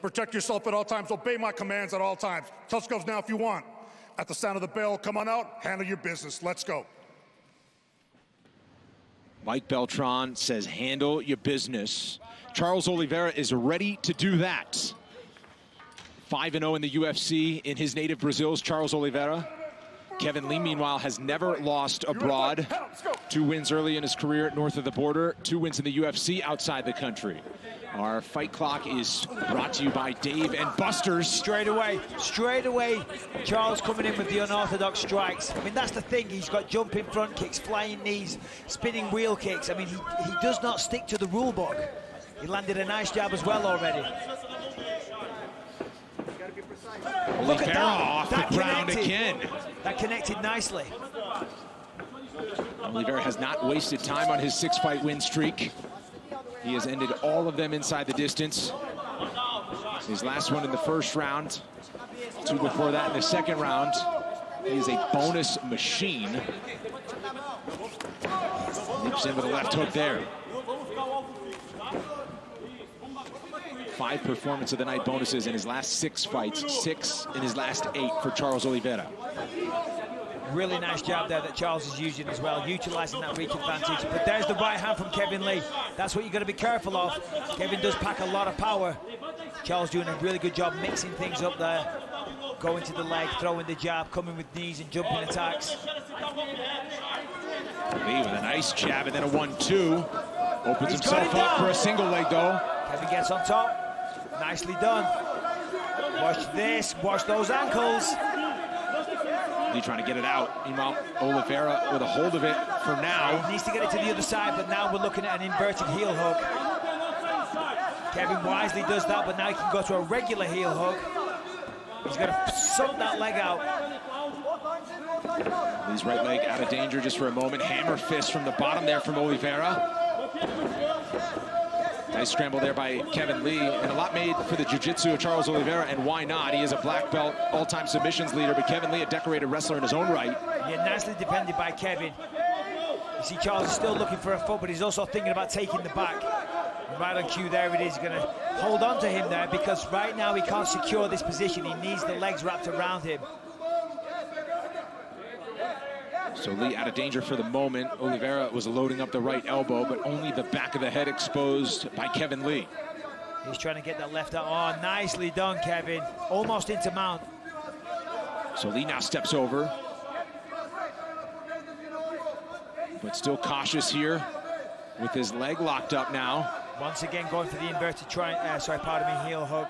Protect yourself at all times. Obey my commands at all times. Touch gloves now if you want. At the sound of the bell, come on out, handle your business. Let's go. Mike Beltran says, handle your business. Charles Oliveira is ready to do that. 5-0 in the UFC in his native Brazil's Charles Oliveira. Kevin Lee, meanwhile, has never lost abroad. 2 wins early in his career north of the border, 2 wins in the UFC outside the country. Our fight clock is brought to you by Dave and Buster's. Straight away, Charles coming in with the unorthodox strikes. I mean, that's the thing. He's got jumping front kicks, flying knees, spinning wheel kicks. I mean, he does not stick to the rule book. He landed a nice jab as well already. Oliveira off the ground again. That connected nicely. Oliveira has not wasted time on his 6-fight win streak. He has ended all of them inside the distance. His last one in the first round, 2 before that in the second round. He is a bonus machine. Leaps in with a left hook there. 5 performance of the night bonuses in his last 6 fights, 6 in his last 8 for Charles Oliveira. Really nice job there that Charles is using as well, utilizing that reach advantage. But there's the right hand from Kevin Lee. That's what you've got to be careful of. Kevin does pack a lot of power. Charles doing a really good job mixing things up there. Going to the leg, throwing the jab, coming with knees and jumping attacks. Lee with a nice jab and then a 1-2. Opens himself up for a single leg though. Kevin gets on top. Nicely done. Watch this, watch those ankles. Lee trying to get it out. Meanwhile, Oliveira with a hold of it for now. He needs to get it to the other side, but now we're looking at an inverted heel hook. Kevin wisely does that, but now he can go to a regular heel hook. He's got to soak that leg out. Lee's right leg out of danger just for a moment. Hammer fist from the bottom there from Oliveira. Nice scramble there by Kevin Lee, and a lot made for the jiu-jitsu of Charles Oliveira, and why not? He is a black belt all-time submissions leader, but Kevin Lee, a decorated wrestler in his own right. Yeah, nicely defended by Kevin. You see Charles is still looking for a foot, but he's also thinking about taking the back. And right on cue, there it is. He's going to hold on to him there, because right now he can't secure this position. He needs the legs wrapped around him. So Lee out of danger for the moment. Oliveira was loading up the right elbow, but only the back of the head exposed by Kevin Lee. He's trying to get that left out. Oh, nicely done, Kevin. Almost into mount. So Lee now steps over. But still cautious here with his leg locked up now. Once again going for the inverted heel hook.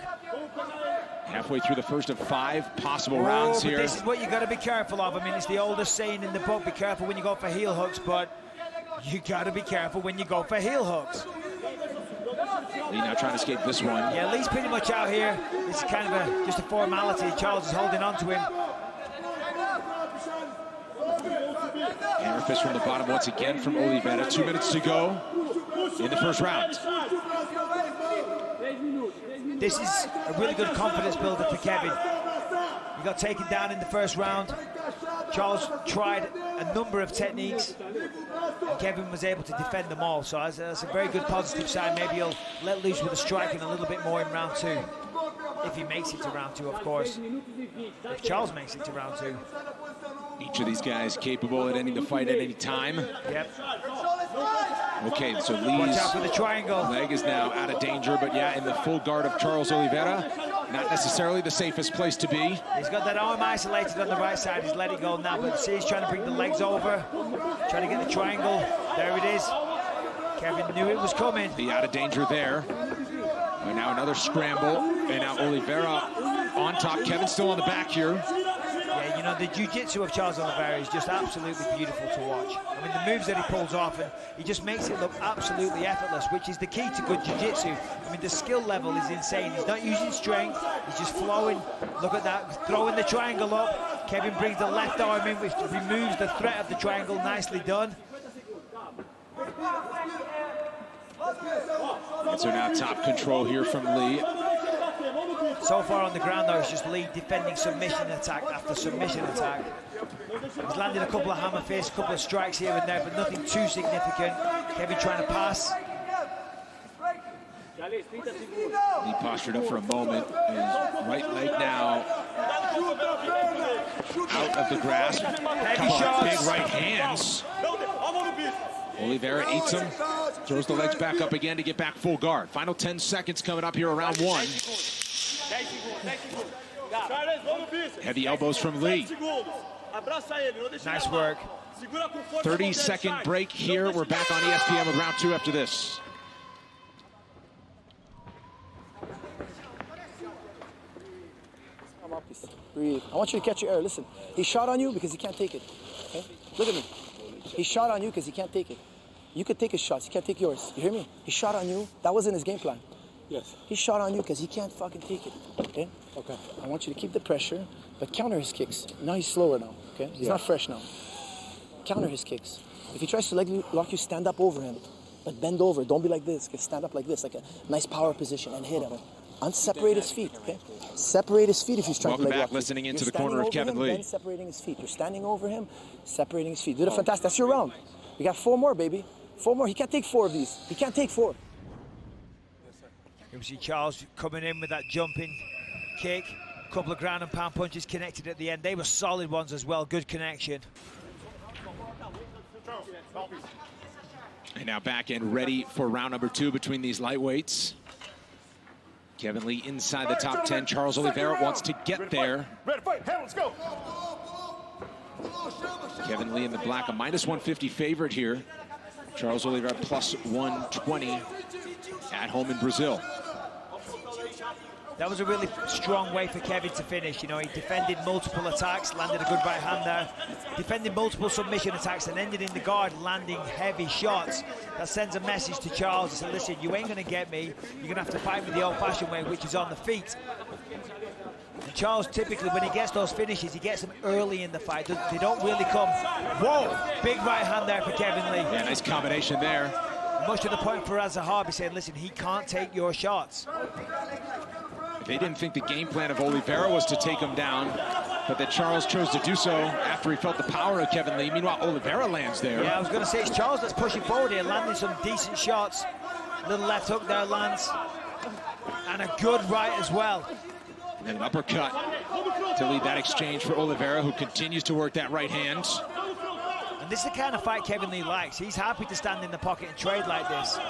Halfway through the first of 5 possible rounds here. This is what you got to be careful of. I mean, it's the oldest saying in the book, be careful when you go for heel hooks, but you got to be careful when you go for heel hooks. Lee now trying to escape this one. Yeah, Lee's pretty much out here. It's kind of just a formality. Charles is holding on to him. Hammer fist from the bottom once again from Oliveira. 2 minutes to go in the first round. This is a really good confidence builder for Kevin. He got taken down in the first round. Charles tried a number of techniques, and Kevin was able to defend them all. So that's a very good positive sign. Maybe he'll let loose with a striking a little bit more in round 2. If he makes it to round 2, of course. If Charles makes it to round 2. Each of these guys capable at ending the fight at any time. Yep. Okay, so Lee's watch out for the triangle. Leg is now out of danger, but yeah, in the full guard of Charles Oliveira. Not necessarily the safest place to be. He's got that arm isolated on the right side. He's let it go now, but see, he's trying to bring the legs over. Trying to get the triangle. There it is. Kevin knew it was coming. Lee out of danger there. And now another scramble. And now Oliveira on top. Kevin still on the back here. Yeah, you know, the jiu-jitsu of Charles Oliveira is just absolutely beautiful to watch. I mean, the moves that he pulls off, and he just makes it look absolutely effortless, which is the key to good jiu-jitsu. I mean, the skill level is insane. He's not using strength. He's just flowing. Look at that, throwing the triangle up. Kevin brings the left arm in, which removes the threat of the triangle. Nicely done. And so now top control here from Lee. So far on the ground, though, it's just Lee defending submission attack after submission attack. He's landed a couple of hammer fists, a couple of strikes here and there, but nothing too significant. Kevin trying to pass. Lee postured up for a moment. His right leg now out of the grasp. Heavy shots. Big right hands. Oliveira eats him, throws the legs back up again to get back full guard. Final 10 seconds coming up here around one. Heavy elbows from Lee. Nice work. 30-second break here. We're back on ESPN with round two after this. Breathe. I want you to catch your air. Listen, he shot on you because he can't take it. Okay? Look at me. He shot on you because he can't take it. You could take his shots. He can't take yours. You hear me? He shot on you. That wasn't his game plan. Yes. He shot on you because he can't fucking take it. Okay? Okay. I want you to keep the pressure, but counter his kicks. Now he's slower now. Okay? He's not fresh now. Counter his kicks. If he tries to leg lock you, stand up over him. But bend over. Don't be like this. Okay? Stand up like this, like a nice power position, and hit him. Unseparate his feet. Okay? Separate his feet if he's trying to leg lock you. Welcome back, listening into the corner of Kevin Lee. Then separating his feet. You're standing over him, separating his feet. You did a fantastic. That's your round. You got 4 more, baby. 4 more. He can't take 4 of these. He can't take 4. You see Charles coming in with that jumping kick. A couple of ground and pound punches connected at the end. They were solid ones as well. Good connection. And now back and ready for round number 2 between these lightweights. Kevin Lee inside the top 10. Charles Oliveira wants to get there. Kevin Lee in the black, a -150 favorite here. Charles Oliveira plus 120 at home in Brazil. That was a really strong way for Kevin to finish. You know, he defended multiple attacks, landed a good right hand there, defended multiple submission attacks, and ended in the guard, landing heavy shots. That sends a message to Charles. He said, listen, you ain't going to get me. You're going to have to fight me the old-fashioned way, which is on the feet. And Charles, typically, when he gets those finishes, he gets them early in the fight. They don't really come. Whoa! Big right hand there for Kevin Lee. Yeah, nice combination there. Much to the point for Zahabi saying, listen, he can't take your shots. They didn't think the game plan of Oliveira was to take him down, but that Charles chose to do so after he felt the power of Kevin Lee. Meanwhile, Oliveira lands there. Yeah, I was going to say, it's Charles that's pushing forward here, landing some decent shots. Little left hook there lands, and a good right as well. And an uppercut to lead that exchange for Oliveira, who continues to work that right hand. And this is the kind of fight Kevin Lee likes. He's happy to stand in the pocket and trade like this.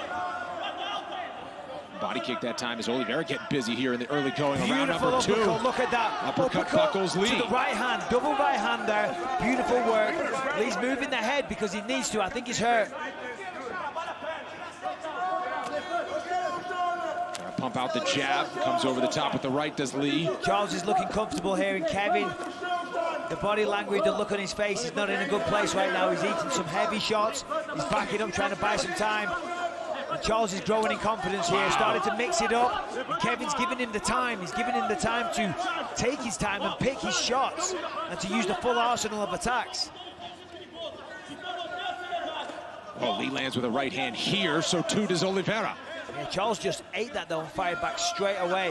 Body kick that time as Oliveira getting busy here in the early going of round Beautiful number 2. uppercut, look at that. Uppercut buckles Lee. To the right hand, double right hand there. Beautiful work. Lee's moving the head because he needs to. I think he's hurt. Trying to pump out the jab. Comes over the top with the right, does Lee. Charles is looking comfortable here, and Kevin, the body language, the look on his face, he's not in a good place right now. He's eating some heavy shots. He's backing up, trying to buy some time. And Charles is growing in confidence here, starting to mix it up. And Kevin's giving him the time. He's giving him the time to take his time and pick his shots and to use the full arsenal of attacks. Oh, Lee lands with a right hand here, so too does Oliveira. Yeah, Charles just ate that though and fired back straight away.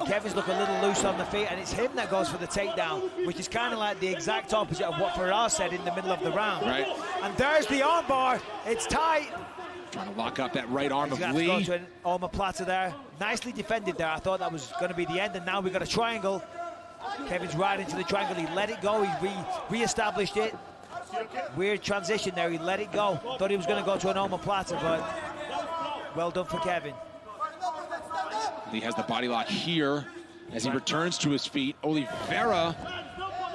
Kevin's looking a little loose on the feet, and it's him that goes for the takedown, which is kind of like the exact opposite of what Farrar said in the middle of the round. Right. And there's the armbar. It's tight. Trying to lock up that right arm of Lee. He's going to go to an omoplata there. Nicely defended there. I thought that was going to be the end, and now we've got a triangle. Kevin's right into the triangle. He let it go. He re-established it. Weird transition there. He let it go. Thought he was going to go to an omoplata, but well done for Kevin. Lee has the body lock here as he returns to his feet. Oliveira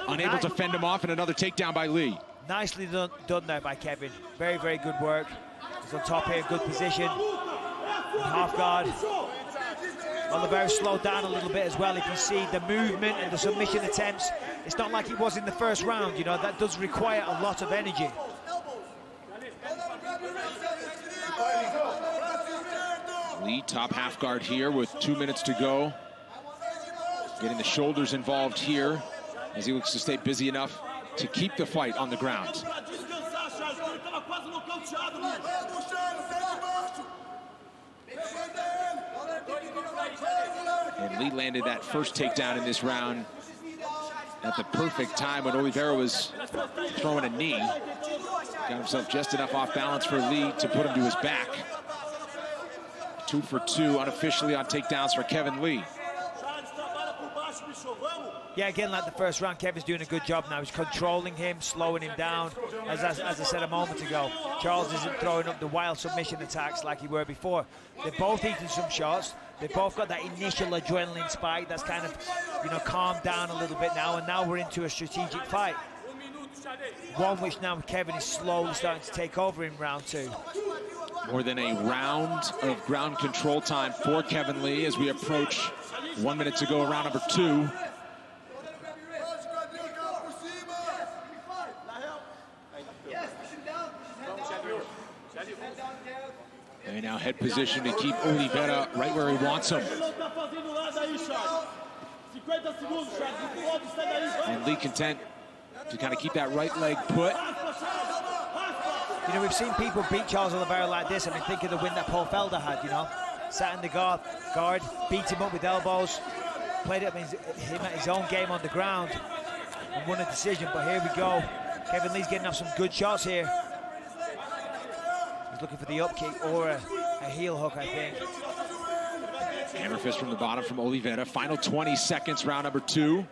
unable to fend him off, and another takedown by Lee. Nicely done there by Kevin. Very, very good work. He's on top here, good position. In half guard. Oliveira slowed down a little bit as well. If you see the movement and the submission attempts, it's not like it was in the first round. You know, that does require a lot of energy. Lee top half guard here with 2 minutes to go. Getting the shoulders involved here as he looks to stay busy enough to keep the fight on the ground. And Lee landed that first takedown in this round at the perfect time when Oliveira was throwing a knee. Got himself just enough off balance for Lee to put him to his back. 2 for 2 unofficially on takedowns for Kevin Lee. Yeah, again, like the first round, Kevin's doing a good job now. He's controlling him, slowing him down. As I said a moment ago, Charles isn't throwing up the wild submission attacks like he were before. They're both eating some shots. They've both got that initial adrenaline spike that's kind of, you know, calmed down a little bit now, and now we're into a strategic fight. One which now Kevin is slowly starting to take over in round 2. More than a round of ground control time for Kevin Lee as we approach 1 minute to go, round number 2. And now head position to keep Oliveira right where he wants him. And Lee content to kind of keep that right leg put. You know, we've seen people beat Charles Oliveira like this. I mean, think of the win that Paul Felder had, you know. Sat in the guard, beat him up with elbows, played him at his own game on the ground, and won a decision. But here we go. Kevin Lee's getting off some good shots here. He's looking for the up kick or a heel hook, I think. Hammer fist from the bottom from Oliveira. Final 20 seconds, round number 2.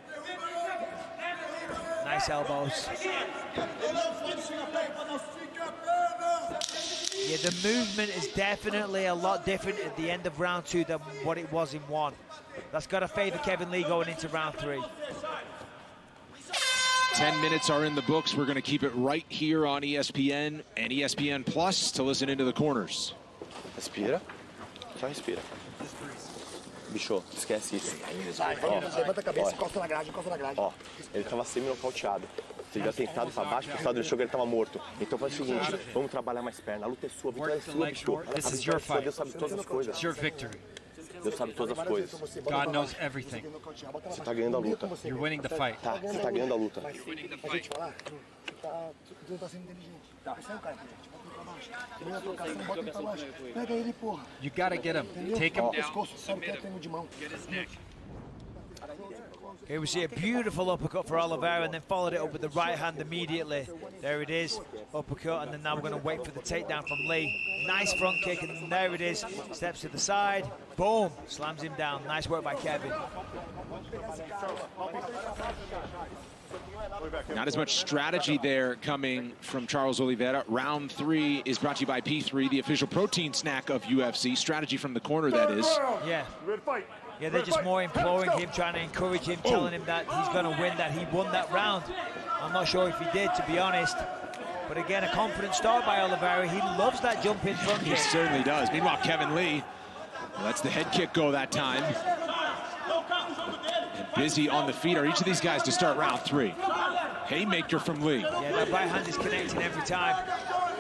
Nice elbows. Yeah, the movement is definitely a lot different at the end of round 2 than what it was in 1. That's got to favor Kevin Lee going into round 3. 10 minutes are in the books. We're going to keep it right here on ESPN and ESPN Plus to listen into the corners. Respira. Só respira. Bicho, esquece isso. Levanta a cabeça, encosta na grade, encosta na grade. Ó, ele tava semi-nocauteado. Você já tentado pra baixo, o estado achou que ele tava morto. Então faz o seguinte, vamos trabalhar mais perna. A luta é sua, a vitória é sua, bicho. This is your fight. Deus sabe todas as coisas. It's your victory. Deus sabe todas as coisas. God knows everything. Você tá ganhando a luta. You're winning the fight. Tá, você tá ganhando a luta. A gente falar, tu não tá sendo inteligente. Esse é o cara, gente. Bota ele pra baixo. Termina a trocação, bota ele pra baixo. Pega ele, porra. You gotta get him. Take him down. Pescoço, sabe que é treino de mão. Here we see a beautiful uppercut for Oliveira, and then followed it up with the right hand immediately. There it is, uppercut, and then now we're going to wait for the takedown from Lee. Nice front kick, and there it is. Steps to the side, boom, slams him down. Nice work by Kevin. Not as much strategy there coming from Charles Oliveira. Round 3 is brought to you by P3, the official protein snack of UFC. Strategy from the corner, that is. Yeah. Yeah, they're just more imploring him, trying to encourage him, telling him that he's going to win, that he won that round. I'm not sure if he did, to be honest. But again, a confident start by Oliveira. He loves that jump in front kick. He certainly does. Meanwhile, Kevin Lee lets the head kick go that time. And busy on the feet are each of these guys to start round 3. Haymaker from Lee. Yeah, that right hand is connecting every time.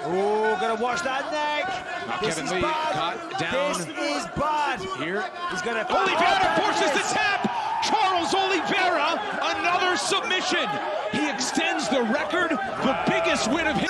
Oh, gotta watch that neck. Now This Kevin is Lee bad. caught down. This is bad. Here. He's gonna. Oliveira forces the tap. Charles Oliveira, another submission. He extends the record, the biggest win of his.